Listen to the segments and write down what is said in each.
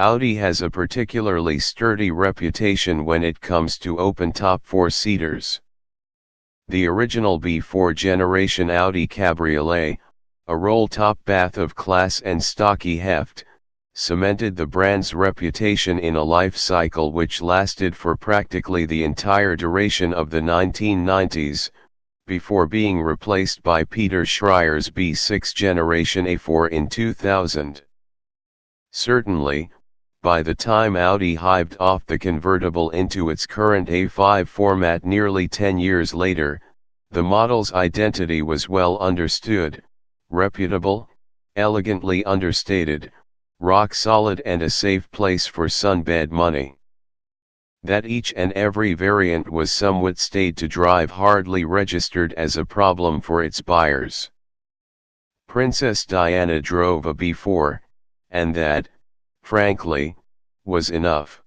Audi has a particularly sturdy reputation when it comes to open-top four-seaters. The original B4 generation Audi Cabriolet, a roll-top bath of class and stocky heft, cemented the brand's reputation in a life cycle which lasted for practically the entire duration of the 1990s, before being replaced by Peter Schreier's B6 generation A4 in 2000. Certainly, by the time Audi hived off the convertible into its current A5 format nearly 10 years later, the model's identity was well understood, reputable, elegantly understated, rock solid and a safe place for sunbed money. That each and every variant was somewhat stayed to drive hardly registered as a problem for its buyers. Princess Diana drove a B4, and that, frankly, was enough.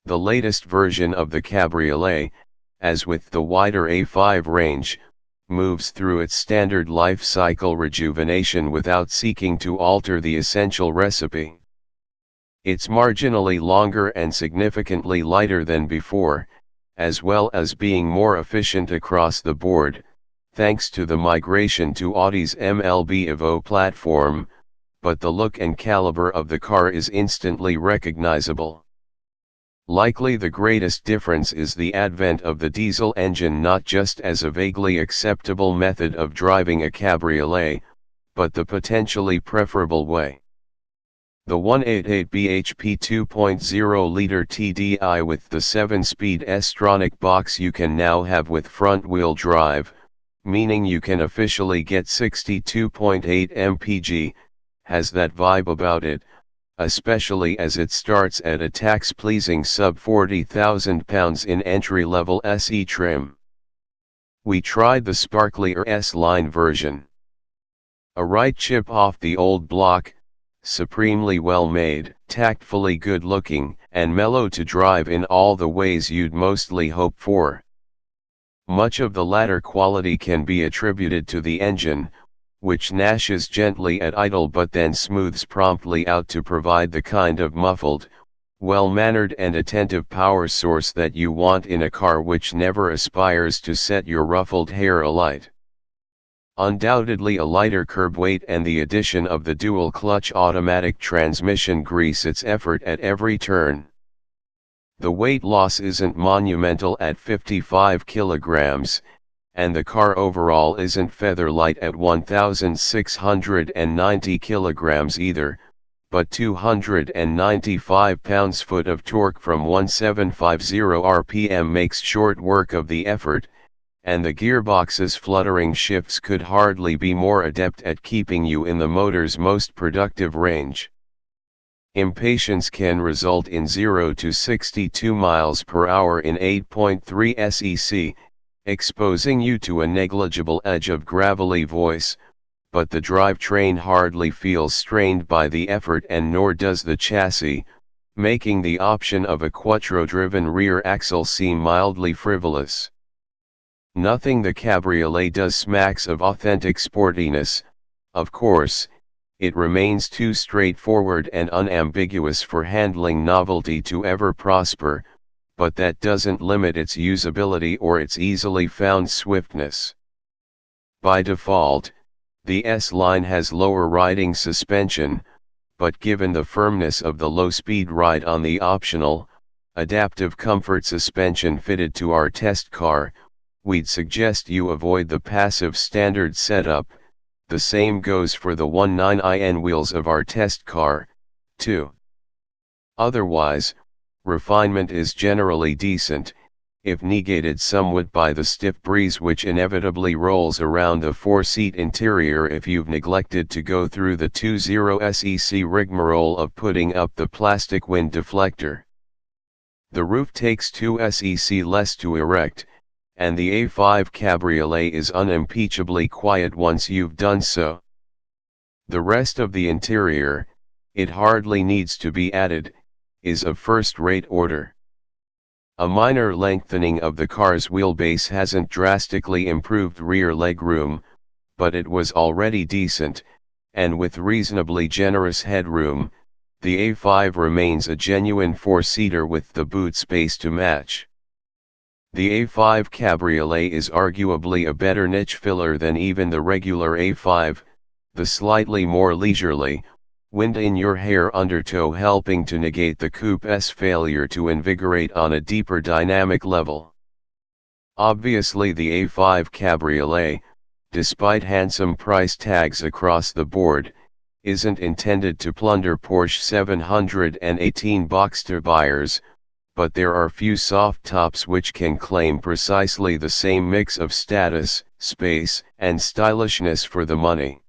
The latest version of the Cabriolet, as with the wider A5 range, moves through its standard life cycle rejuvenation without seeking to alter the essential recipe. It's marginally longer and significantly lighter than before, as well as being more efficient across the board, thanks to the migration to Audi's MLB Evo platform, but the look and caliber of the car is instantly recognizable. Likely the greatest difference is the advent of the diesel engine, not just as a vaguely acceptable method of driving a cabriolet, but the potentially preferable way. The 188 bhp 2.0-liter TDI with the 7-speed S-tronic box you can now have with front-wheel drive, meaning you can officially get 62.8 mpg, has that vibe about it, especially as it starts at a tax-pleasing sub £40,000 in entry-level SE trim. We tried the sparklier S-Line version. A right chip off the old block, supremely well made, tactfully good looking, and mellow to drive in all the ways you'd mostly hope for. Much of the latter quality can be attributed to the engine, which gnashes gently at idle but then smooths promptly out to provide the kind of muffled, well-mannered and attentive power source that you want in a car which never aspires to set your ruffled hair alight. Undoubtedly a lighter curb weight and the addition of the dual-clutch automatic transmission grease its effort at every turn. The weight loss isn't monumental at 55 kilograms, and the car overall isn't feather light at 1,690 kilograms either, but 295 pounds-foot of torque from 1750 rpm makes short work of the effort, and the gearbox's fluttering shifts could hardly be more adept at keeping you in the motor's most productive range. Impatience can result in 0 to 62 miles per hour in 8.3 sec, exposing you to a negligible edge of gravelly voice, but the drivetrain hardly feels strained by the effort, and nor does the chassis, making the option of a quattro-driven rear axle seem mildly frivolous. Nothing the Cabriolet does smacks of authentic sportiness. Of course, it remains too straightforward and unambiguous for handling novelty to ever prosper, but that doesn't limit its usability or its easily found swiftness. By default, the S-Line has lower riding suspension, but given the firmness of the low-speed ride on the optional, adaptive comfort suspension fitted to our test car, we'd suggest you avoid the passive standard setup. The same goes for the 19IN wheels of our test car, too. Otherwise, refinement is generally decent, if negated somewhat by the stiff breeze which inevitably rolls around the four-seat interior if you've neglected to go through the 20 sec rigmarole of putting up the plastic wind deflector. The roof takes 2 sec less to erect, and the A5 Cabriolet is unimpeachably quiet once you've done so. The rest of the interior, it hardly needs to be added, is of first-rate order. A minor lengthening of the car's wheelbase hasn't drastically improved rear legroom, but it was already decent, and with reasonably generous headroom, the A5 remains a genuine four-seater with the boot space to match. The A5 Cabriolet is arguably a better niche filler than even the regular A5, the slightly more leisurely, wind-in-your-hair undertow helping to negate the coupe's failure to invigorate on a deeper dynamic level. Obviously the A5 Cabriolet, despite handsome price tags across the board, isn't intended to plunder Porsche 718 Boxster buyers, but there are few soft tops which can claim precisely the same mix of status, space, and stylishness for the money.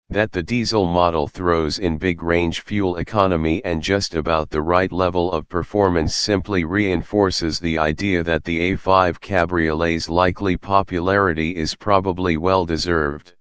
That the diesel model throws in big range fuel economy and just about the right level of performance simply reinforces the idea that the A5 Cabriolet's likely popularity is probably well deserved.